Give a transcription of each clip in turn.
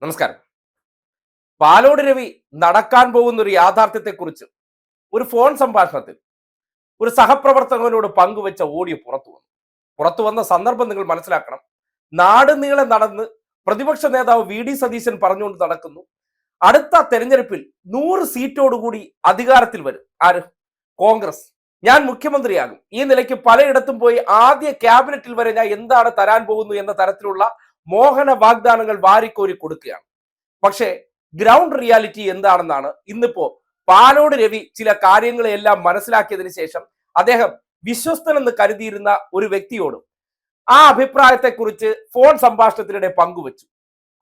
നമസ്കാരം. പാലോട് രവി നടക്കാൻ പോകുന്ന ഒരു യാഥാർത്ഥ്യത്തെക്കുറിച്ച് ഒരു ഫോൺ സംഭാഷണത്തിൽ ഒരു സഹപ്രവർത്തകനോട് പങ്കുവെച്ച ഓഡിയോ പുറത്തു വന്ന സന്ദർഭം നിങ്ങൾ മനസ്സിലാക്കണം. നാട് നീളെ നടന്ന് പ്രതിപക്ഷ നേതാവ് വി സതീശൻ പറഞ്ഞുകൊണ്ട് നടക്കുന്നു, അടുത്ത തെരഞ്ഞെടുപ്പിൽ 100 സീറ്റോടുകൂടി അധികാരത്തിൽ വരും. ആര്? കോൺഗ്രസ്. ഞാൻ മുഖ്യമന്ത്രിയാകും. ഈ നിലയ്ക്ക് പലയിടത്തും പോയി ആദ്യ ക്യാബിനറ്റിൽ വരെ ഞാൻ എന്താണ് തരാൻ പോകുന്നു എന്ന തരത്തിലുള്ള മോഹന വാഗ്ദാനങ്ങൾ വാരിക്കോരി കൊടുക്കുകയാണ്. പക്ഷേ ഗ്രൗണ്ട് റിയാലിറ്റി എന്താണെന്നാണ് ഇന്നിപ്പോ പാലോട് രവി ചില കാര്യങ്ങളെല്ലാം മനസ്സിലാക്കിയതിനു ശേഷം അദ്ദേഹം വിശ്വസ്തനെന്ന് കരുതിയിരുന്ന ഒരു വ്യക്തിയോട് ആ അഭിപ്രായത്തെക്കുറിച്ച് ഫോൺ സംഭാഷണത്തിനിടെ പങ്കുവച്ചു.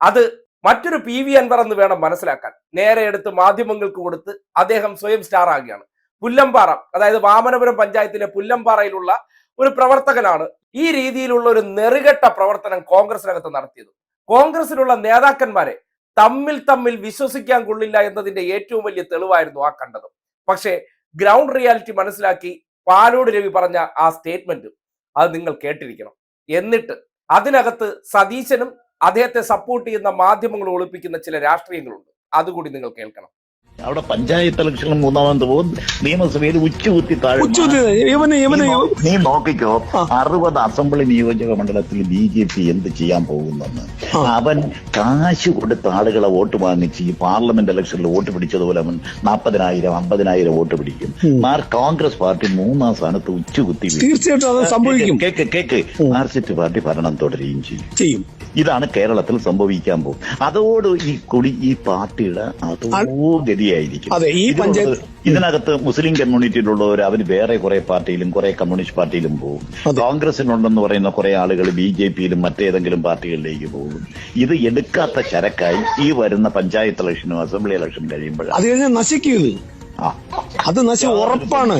അത് മറ്റൊരു PV അൻവർ എന്ന് വേണം മനസ്സിലാക്കാൻ. നേരെ എടുത്ത് മാധ്യമങ്ങൾക്ക് കൊടുത്ത് അദ്ദേഹം സ്വയം സ്റ്റാർ ആകുകയാണ്. പുല്ലമ്പാറ, അതായത് വാമനപുരം പഞ്ചായത്തിലെ പുല്ലമ്പാറയിലുള്ള ഒരു പ്രവർത്തകനാണ് ഈ രീതിയിലുള്ള ഒരു നെറുകെട്ട പ്രവർത്തനം കോൺഗ്രസിനകത്ത് നടത്തിയത്. കോൺഗ്രസിലുള്ള നേതാക്കന്മാരെ തമ്മിൽ വിശ്വസിക്കാൻ കൊള്ളില്ല എന്നതിന്റെ ഏറ്റവും വലിയ തെളിവായിരുന്നു ആ കണ്ടത്. പക്ഷേ ഗ്രൗണ്ട് റിയാലിറ്റി മനസ്സിലാക്കി പാലോട് രവി പറഞ്ഞ ആ സ്റ്റേറ്റ്മെന്റ് അത് നിങ്ങൾ കേട്ടിരിക്കണം. എന്നിട്ട് അതിനകത്ത് സതീശനും അദ്ദേഹത്തെ സപ്പോർട്ട് ചെയ്യുന്ന മാധ്യമങ്ങൾ ഒളിപ്പിക്കുന്ന ചില രാഷ്ട്രീയങ്ങളുണ്ട്, അതുകൂടി നിങ്ങൾ കേൾക്കണം. അവിടെ പഞ്ചായത്ത് ഇലക്ഷനിൽ മൂന്നാമത് പോകും, നിയമസഭയിൽ ഉച്ചകുത്തി താഴെ നീ നോക്കിക്കോ. 60 അസംബ്ലി നിയോജക മണ്ഡലത്തിൽ BJP എന്ത് ചെയ്യാൻ പോകുന്നെന്ന്. അവൻ കാശ് കൊടുത്ത ആളുകളെ വോട്ട് വാങ്ങിച്ച് ഈ പാർലമെന്റ് ഇലക്ഷനിൽ വോട്ട് പിടിച്ചതുപോലെ അവൻ 40,000 50,000 വോട്ട് പിടിക്കും. കോൺഗ്രസ് പാർട്ടി 3ാം സ്ഥാനത്ത് ഉച്ചകുത്തി കേക്ക് മാർക്സിസ്റ്റ് പാർട്ടി ഭരണം തുടരുകയും ചെയ്യും. ഇതാണ് കേരളത്തിൽ സംഭവിക്കാൻ പോകും. അതോട് ഈ പാർട്ടിയുടെ അതോ ഗതിയായിരിക്കും. ഇതിനകത്ത് മുസ്ലിം കമ്മ്യൂണിറ്റിയിലുള്ളവർ അവർ വേറെ കുറെ പാർട്ടിയിലും കുറെ കമ്മ്യൂണിസ്റ്റ് പാർട്ടിയിലും പോകും. കോൺഗ്രസിനുണ്ടെന്ന് പറയുന്ന കുറെ ആളുകൾ BJPയിലും മറ്റേതെങ്കിലും പാർട്ടികളിലേക്ക് പോകും. ഇത് എടുക്കാത്ത ചരക്കായി ഈ വരുന്ന പഞ്ചായത്ത് ഇലക്ഷനും അസംബ്ലി ഇലക്ഷനും കഴിയുമ്പോഴാണ് അത് കഴിഞ്ഞാൽ നശിക്കുന്നത്. അത് ഉറപ്പാണ്.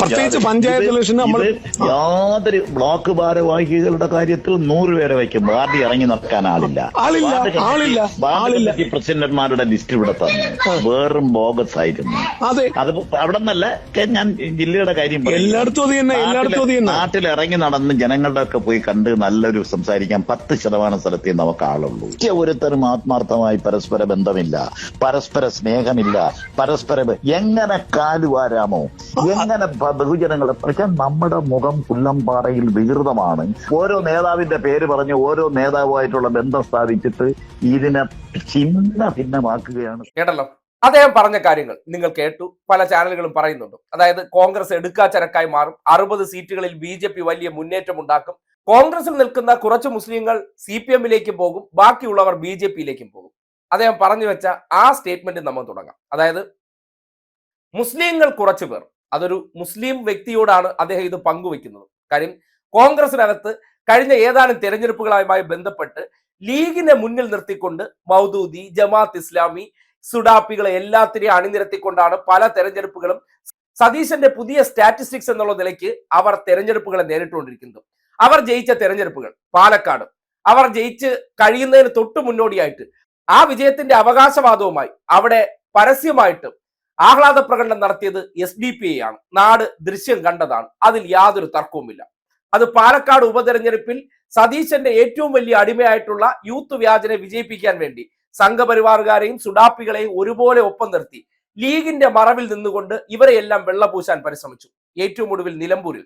പ്രത്യേകിച്ച് പഞ്ചായത്ത് ഇലക്ഷൻ നമ്മൾ യാതൊരു ബ്ലോക്ക് ഭാരവാഹികളുടെ കാര്യത്തിൽ 100 പേരെ വയ്ക്കും. പാർട്ടി ഇറങ്ങി നടക്കാൻ ആളില്ല. പ്രസിഡന്റുമാരുടെ ലിസ്റ്റ് ഇവിടെ തന്നു, വേറും ബോഗസ് ആയിരുന്നു. അത് അവിടെ നിന്നല്ല, ഞാൻ ജില്ലയുടെ കാര്യം നാട്ടിൽ ഇറങ്ങി നടന്ന് ജനങ്ങളുടെ ഒക്കെ പോയി കണ്ട് നല്ലൊരു സംസാരിക്കാൻ 10% സ്ഥലത്തേ നമുക്ക് ആളുള്ളൂ. ഓരോരുത്തരും ആത്മാർത്ഥമായി പരസ്പര ബന്ധമില്ല, പരസ്പര സ്നേഹമില്ല, പരസ്പരം എങ്ങനെ കാലുവാരാമോ, എങ്ങനെ ബഹുജനങ്ങളെ. പക്ഷെ നമ്മുടെ മുഖം പുല്ലമ്പാറയിൽ വികൃതമാണ്. ഓരോ നേതാവിന്റെ പേര് പറഞ്ഞ് ഓരോ നേതാവുമായിട്ടുള്ള ബന്ധം സ്ഥാപിച്ചിട്ട് ഇതിനെ ഭിന്നമാക്കുകയാണ്. കേട്ടല്ലോ, അദ്ദേഹം പറഞ്ഞ കാര്യങ്ങൾ നിങ്ങൾ കേട്ടു. പല ചാനലുകളും പറയുന്നുണ്ട്. അതായത് കോൺഗ്രസ് എടുക്കാച്ചരക്കായി മാറും, 60 സീറ്റുകളിൽ BJP വലിയ മുന്നേറ്റം ഉണ്ടാക്കും, കോൺഗ്രസിൽ നിൽക്കുന്ന കുറച്ച് മുസ്ലിങ്ങൾ CPM-ലേക്ക് പോകും, ബാക്കിയുള്ളവർ BJP-യിലേക്കും പോകും. അദ്ദേഹം പറഞ്ഞു വെച്ച ആ സ്റ്റേറ്റ്മെന്റ് നമ്മൾ തുടങ്ങാം. അതായത് മുസ്ലിങ്ങൾ കുറച്ചു പേർ, അതൊരു മുസ്ലിം വ്യക്തിയോടാണ് അദ്ദേഹം ഇത് പങ്കുവെക്കുന്നത്. കാര്യം കോൺഗ്രസിനകത്ത് കഴിഞ്ഞ ഏതാനും തെരഞ്ഞെടുപ്പുകളുമായി ബന്ധപ്പെട്ട് ലീഗിനെ മുന്നിൽ നിർത്തിക്കൊണ്ട് മൗദൂദി, ജമാഅത്ത് ഇസ്ലാമി, സുഡാപ്പികളെ എല്ലാത്തിനെയും അണിനിരത്തിക്കൊണ്ടാണ് പല തെരഞ്ഞെടുപ്പുകളും സതീശന്റെ പുതിയ സ്റ്റാറ്റിസ്റ്റിക്സ് എന്നുള്ള നിലയ്ക്ക് അവർ തെരഞ്ഞെടുപ്പുകളെ നേരിട്ടുകൊണ്ടിരിക്കുന്നത്. അവർ ജയിച്ച തെരഞ്ഞെടുപ്പുകൾ പാലക്കാട്, അവർ ജയിച്ച് കഴിയുന്നതിന് തൊട്ട് മുന്നോടിയായിട്ട് ആ വിജയത്തിന്റെ അവകാശവാദവുമായി അവിടെ പരസ്യമായിട്ട് ആഹ്ലാദ പ്രകടനം നടത്തിയത് SDP ആണ്. നാട് ദൃശ്യം കണ്ടതാണ്, അതിൽ യാതൊരു തർക്കവുമില്ല. അത് പാലക്കാട് ഉപതെരഞ്ഞെടുപ്പിൽ സതീശന്റെ ഏറ്റവും വലിയ അടിമയായിട്ടുള്ള യൂത്ത് വ്യാജനെ വിജയിപ്പിക്കാൻ വേണ്ടി സംഘപരിവാറുകാരെയും സുഡാപ്പികളെയും ഒരുപോലെ ഒപ്പം നിർത്തി ലീഗിന്റെ മറവിൽ നിന്നുകൊണ്ട് ഇവരെയെല്ലാം വെള്ളപൂശാൻ പരിശ്രമിച്ചു. ഏറ്റവും ഒടുവിൽ നിലമ്പൂരിൽ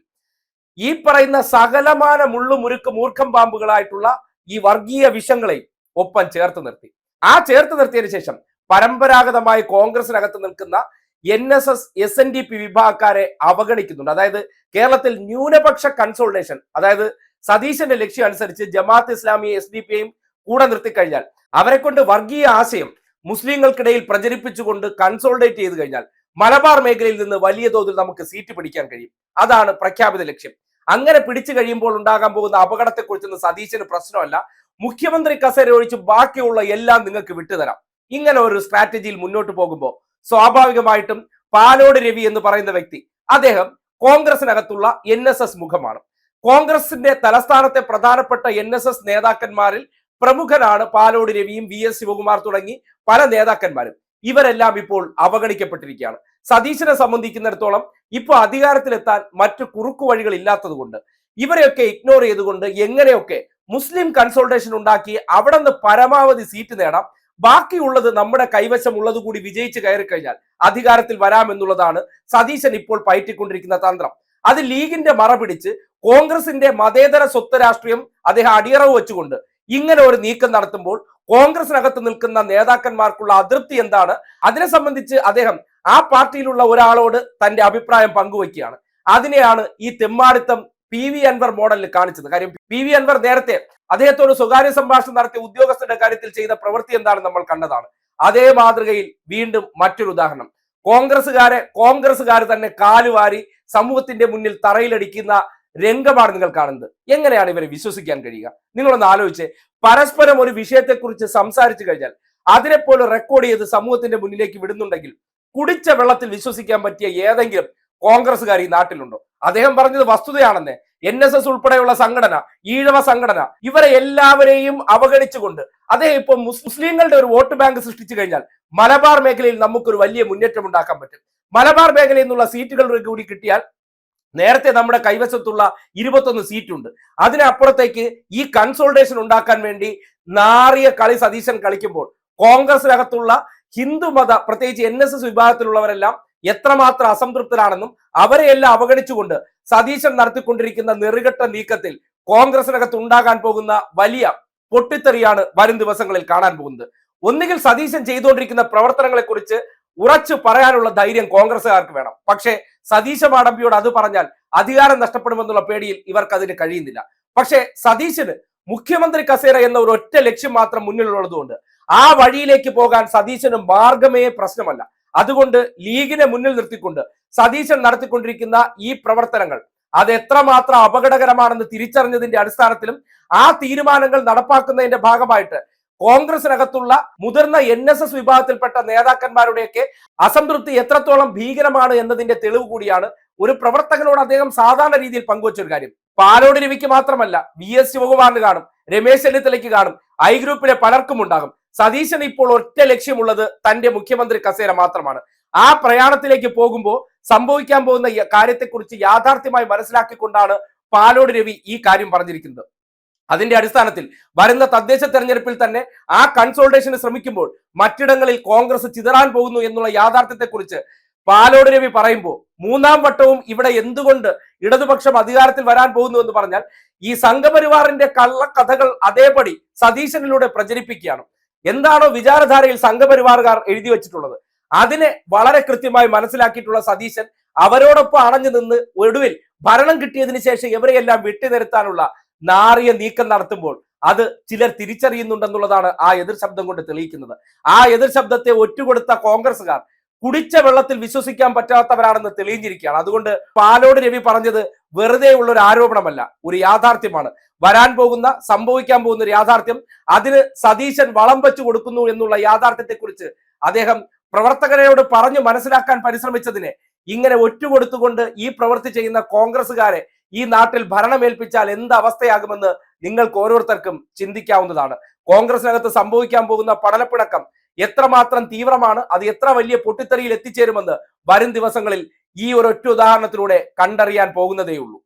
ഈ പറയുന്ന സകലമാന മുള്ളുമുരുക്ക് മൂർഖം പാമ്പുകളായിട്ടുള്ള ഈ വർഗീയ വിഷങ്ങളെയും ഒപ്പം ചേർത്ത് നിർത്തി. ആ ചേർത്ത് നിർത്തിയതിനു ശേഷം പരമ്പരാഗതമായി കോൺഗ്രസിനകത്ത് നിൽക്കുന്ന NSS SNDP വിഭാഗക്കാരെ അവഗണിക്കുന്നുണ്ട്. അതായത് കേരളത്തിൽ ന്യൂനപക്ഷ കൺസോൾട്ടേഷൻ, അതായത് സതീശന്റെ ലക്ഷ്യം അനുസരിച്ച് ജമാഅത്ത് ഇസ്ലാമിയെ SDP-യും കൂടെ നിർത്തിക്കഴിഞ്ഞാൽ അവരെ കൊണ്ട് വർഗീയ ആശയം മുസ്ലിങ്ങൾക്കിടയിൽ പ്രചരിപ്പിച്ചുകൊണ്ട് കൺസോൾട്ടേറ്റ് ചെയ്ത് കഴിഞ്ഞാൽ മലബാർ മേഖലയിൽ നിന്ന് വലിയ തോതിൽ നമുക്ക് സീറ്റ് പിടിക്കാൻ കഴിയും. അതാണ് പ്രഖ്യാപിത ലക്ഷ്യം. അങ്ങനെ പിടിച്ചു കഴിയുമ്പോൾ ഉണ്ടാകാൻ പോകുന്ന അപകടത്തെക്കുറിച്ചൊന്നും സതീശന് പ്രശ്നമല്ല. മുഖ്യമന്ത്രി കസേര ഒഴിച്ച് ബാക്കിയുള്ള എല്ലാം നിങ്ങൾക്ക് വിട്ടുതരാം. ഇങ്ങനെ ഒരു സ്ട്രാറ്റജിയിൽ മുന്നോട്ട് പോകുമ്പോൾ സ്വാഭാവികമായിട്ടും പാലോട് രവി എന്ന് പറയുന്ന വ്യക്തി അദ്ദേഹം കോൺഗ്രസിനകത്തുള്ള NSS മുഖമാണ്. കോൺഗ്രസിന്റെ തലസ്ഥാനത്തെ പ്രധാനപ്പെട്ട NSS നേതാക്കന്മാരിൽ പ്രമുഖനാണ് പാലോട് രവിയും VS ശിവകുമാർ തുടങ്ങി പല നേതാക്കന്മാരും. ഇവരെല്ലാം ഇപ്പോൾ അവഗണിക്കപ്പെട്ടിരിക്കുകയാണ്. സതീശനെ സംബന്ധിക്കുന്നിടത്തോളം ഇപ്പോൾ അധികാരത്തിലെത്താൻ മറ്റു കുറുക്കു വഴികൾ ഇല്ലാത്തത് കൊണ്ട് ഇവരെയൊക്കെ ഇഗ്നോർ ചെയ്തുകൊണ്ട് എങ്ങനെയൊക്കെ മുസ്ലിം കൺസോൾട്ടേഷൻ ഉണ്ടാക്കി അവിടെ നിന്ന് പരമാവധി സീറ്റ് നേടാം, ബാക്കിയുള്ളത് നമ്മുടെ കൈവശം ഉള്ളത് കൂടി വിജയിച്ച് കയറി കഴിഞ്ഞാൽ അധികാരത്തിൽ വരാമെന്നുള്ളതാണ് സതീശൻ ഇപ്പോൾ പയറ്റിക്കൊണ്ടിരിക്കുന്ന തന്ത്രം. അത് ലീഗിന്റെ മറ പിടിച്ച് കോൺഗ്രസിന്റെ മതേതര സ്വത്ത് രാഷ്ട്രീയം അദ്ദേഹം അടിയറവ് വെച്ചുകൊണ്ട് ഇങ്ങനെ ഒരു നീക്കം നടത്തുമ്പോൾ കോൺഗ്രസിനകത്ത് നിൽക്കുന്ന നേതാക്കന്മാർക്കുള്ള അതൃപ്തി എന്താണ്, അതിനെ സംബന്ധിച്ച് അദ്ദേഹം ആ പാർട്ടിയിലുള്ള ഒരാളോട് തന്റെ അഭിപ്രായം പങ്കുവയ്ക്കുകയാണ്. അതിനെയാണ് ഈ തെമ്മാടിത്തം PV അൻവർ മോഡലിൽ കാണിച്ചത്. കാര്യം PV അൻവർ നേരത്തെ അദ്ദേഹത്തോട് സ്വകാര്യ സംഭാഷണം നടത്തിയ ഉദ്യോഗസ്ഥരുടെ കാര്യത്തിൽ ചെയ്ത പ്രവൃത്തി എന്താണെന്ന് നമ്മൾ കണ്ടതാണ്. അതേ മാതൃകയിൽ വീണ്ടും മറ്റൊരു ഉദാഹരണം, കോൺഗ്രസുകാർ തന്നെ കാലുവാരി സമൂഹത്തിന്റെ മുന്നിൽ തറയിലടിക്കുന്ന രംഗമാണ് നിങ്ങൾ കാണുന്നത്. എങ്ങനെയാണ് ഇവരെ വിശ്വസിക്കാൻ കഴിയുക? നിങ്ങളൊന്ന് ആലോചിച്ച്, പരസ്പരം ഒരു വിഷയത്തെക്കുറിച്ച് സംസാരിച്ചു കഴിഞ്ഞാൽ അതിനെപ്പോലും റെക്കോർഡ് ചെയ്ത് സമൂഹത്തിന്റെ മുന്നിലേക്ക് വിടുന്നുണ്ടെങ്കിൽ കുടിച്ച വെള്ളത്തിൽ വിശ്വസിക്കാൻ പറ്റിയ ഏതെങ്കിലും കോൺഗ്രസുകാർ ഈ നാട്ടിലുണ്ടോ? അദ്ദേഹം പറഞ്ഞത് വസ്തുതയാണെന്ന്. NSS ഉൾപ്പെടെയുള്ള സംഘടന, ഈഴവ സംഘടന, ഇവരെ എല്ലാവരെയും അവഗണിച്ചുകൊണ്ട് അദ്ദേഹം ഇപ്പോൾ മുസ്ലിങ്ങളുടെ ഒരു വോട്ട് ബാങ്ക് സൃഷ്ടിച്ചു കഴിഞ്ഞാൽ മലബാർ മേഖലയിൽ നമുക്കൊരു വലിയ മുന്നേറ്റം ഉണ്ടാക്കാൻ പറ്റും. മലബാർ മേഖലയിൽ നിന്നുള്ള സീറ്റുകൾ കൂടി കിട്ടിയാൽ നേരത്തെ നമ്മുടെ കൈവശത്തുള്ള 21 സീറ്റുണ്ട്. അതിനപ്പുറത്തേക്ക് ഈ കൺസോൾട്ടേഷൻ ഉണ്ടാക്കാൻ വേണ്ടി നാറിയ കളി സതീശൻ കളിക്കുമ്പോൾ കോൺഗ്രസിനകത്തുള്ള ഹിന്ദുമത, പ്രത്യേകിച്ച് NSS വിഭാഗത്തിലുള്ളവരെല്ലാം എത്രമാത്രം അസംതൃപ്തരാണെന്നും അവരെയെല്ലാം അവഗണിച്ചുകൊണ്ട് സതീശൻ നടത്തിക്കൊണ്ടിരിക്കുന്ന നെറുകെട്ട നീക്കത്തിൽ കോൺഗ്രസിനകത്ത് ഉണ്ടാകാൻ പോകുന്ന വലിയ പൊട്ടിത്തെറിയാണ് വരും ദിവസങ്ങളിൽ കാണാൻ പോകുന്നത്. ഒന്നുകിൽ സതീശൻ ചെയ്തുകൊണ്ടിരിക്കുന്ന പ്രവർത്തനങ്ങളെ കുറിച്ച് ഉറച്ചു പറയാനുള്ള ധൈര്യം കോൺഗ്രസുകാർക്ക് വേണം. പക്ഷേ സതീശ മാടമ്പിയോട് അത് പറഞ്ഞാൽ അധികാരം നഷ്ടപ്പെടുമെന്നുള്ള പേടിയിൽ ഇവർക്ക് അതിന് കഴിയുന്നില്ല. പക്ഷേ സതീശന് മുഖ്യമന്ത്രി കസേര എന്ന ഒരു ഒറ്റ ലക്ഷ്യം മാത്രം മുന്നിലുള്ളതുകൊണ്ട് ആ വഴിയിലേക്ക് പോകാൻ സതീശന് മാർഗമേ പ്രശ്നമല്ല. അതുകൊണ്ട് ലീഗിനെ മുന്നിൽ നിർത്തിക്കൊണ്ട് സതീശൻ നടത്തിക്കൊണ്ടിരിക്കുന്ന ഈ പ്രവർത്തനങ്ങൾ അത് എത്രമാത്രം അപകടകരമാണെന്ന് തിരിച്ചറിഞ്ഞതിന്റെ അടിസ്ഥാനത്തിലും ആ തീരുമാനങ്ങൾ നടപ്പാക്കുന്നതിന്റെ ഭാഗമായിട്ട് കോൺഗ്രസിനകത്തുള്ള മുതിർന്ന NSS വിഭാഗത്തിൽപ്പെട്ട നേതാക്കന്മാരുടെയൊക്കെ അസംതൃപ്തി എത്രത്തോളം ഭീകരമാണ് എന്നതിന്റെ തെളിവ് കൂടിയാണ് ഒരു പ്രവർത്തകനോട് അദ്ദേഹം സാധാരണ രീതിയിൽ പങ്കുവച്ചൊരു കാര്യം. പാലോട് രവിക്ക് മാത്രമല്ല, VS ശിവകുമാറിന് കാണും, രമേശ് ചെന്നിത്തലയ്ക്ക് കാണും, I ഗ്രൂപ്പിലെ പലർക്കും ഉണ്ടാകും. സതീശൻ ഇപ്പോൾ ഒറ്റ ലക്ഷ്യമുള്ളത് തന്റെ മുഖ്യമന്ത്രി കസേര മാത്രമാണ്. ആ പ്രയാണത്തിലേക്ക് പോകുമ്പോൾ സംഭവിക്കാൻ പോകുന്ന കാര്യത്തെക്കുറിച്ച് യാഥാർത്ഥ്യമായി മനസ്സിലാക്കിക്കൊണ്ടാണ് പാലോട് രവി ഈ കാര്യം പറഞ്ഞിരിക്കുന്നത്. അതിന്റെ അടിസ്ഥാനത്തിൽ വരുന്ന തദ്ദേശ തെരഞ്ഞെടുപ്പിൽ തന്നെ ആ കൺസോൾട്ടേഷന് ശ്രമിക്കുമ്പോൾ മറ്റിടങ്ങളിൽ കോൺഗ്രസ് ചിതറാൻ പോകുന്നു എന്നുള്ള യാഥാർത്ഥ്യത്തെക്കുറിച്ച് പാലോട് രവി പറയുമ്പോൾ മൂന്നാം വട്ടവും ഇവിടെ എന്തുകൊണ്ട് ഇടതുപക്ഷം അധികാരത്തിൽ വരാൻ പോകുന്നു എന്ന് പറഞ്ഞാൽ ഈ സംഘപരിവാറിന്റെ കള്ളക്കഥകൾ അതേപടി സതീശനിലൂടെ പ്രചരിപ്പിക്കുകയാണ്. എന്താണോ വിചാരധാരയിൽ സംഘപരിവാറുകാർ എഴുതി വെച്ചിട്ടുള്ളത് അതിനെ വളരെ കൃത്യമായി മനസ്സിലാക്കിയിട്ടുള്ള സതീശൻ അവരോടൊപ്പം അണഞ്ഞു നിന്ന് ഒടുവിൽ ഭരണം കിട്ടിയതിനു ശേഷം ഇവരെയെല്ലാം വെട്ടിനിരത്താനുള്ള നാറിയ നീക്കം നടത്തുമ്പോൾ അത് ചിലർ തിരിച്ചറിയുന്നുണ്ടെന്നുള്ളതാണ് ആ എതിർ ശബ്ദം കൊണ്ട് തെളിയിക്കുന്നത്. ആ എതിർ ശബ്ദത്തെ ഒറ്റുകൊടുത്ത കോൺഗ്രസുകാർ കുടിച്ച വെള്ളത്തിൽ വിശ്വസിക്കാൻ പറ്റാത്തവരാണെന്ന് തെളിയിച്ചിരിക്കുകയാണ്. അതുകൊണ്ട് പാലോട് രവി പറഞ്ഞത് വെറുതെ ഉള്ള ഒരു ആരോപണമല്ല, ഒരു യാഥാർത്ഥ്യമാണ്. വരാൻ പോകുന്ന, സംഭവിക്കാൻ പോകുന്ന ഒരു യാഥാർത്ഥ്യം. അതിന് സതീശൻ വളം വെച്ചു കൊടുക്കുന്നു എന്നുള്ള യാഥാർത്ഥ്യത്തെക്കുറിച്ച് അദ്ദേഹം പ്രവർത്തകരോട് പറഞ്ഞു മനസ്സിലാക്കാൻ പരിശ്രമിച്ചതിനെ ഇങ്ങനെ ഒറ്റുകൊടുത്തുകൊണ്ട് ഈ പ്രവൃത്തി ചെയ്യുന്ന കോൺഗ്രസുകാരെ ഈ നാട്ടിൽ ഭരണമേൽപ്പിച്ചാൽ എന്ത് അവസ്ഥയാകുമെന്ന് നിങ്ങൾക്ക് ഓരോരുത്തർക്കും ചിന്തിക്കാവുന്നതാണ്. കോൺഗ്രസിനകത്ത് സംഭവിക്കാൻ പോകുന്ന പടലപ്പിണക്കം എത്രമാത്രം തീവ്രമാണ്, അത് എത്ര വലിയ പൊട്ടിത്തെറിയിൽ എത്തിച്ചേരുമെന്ന് വരും ദിവസങ്ങളിൽ ഈ ഒരൊറ്റ ഉദാഹരണത്തിലൂടെ കണ്ടറിയാൻ പോകുന്നതേയുള്ളൂ.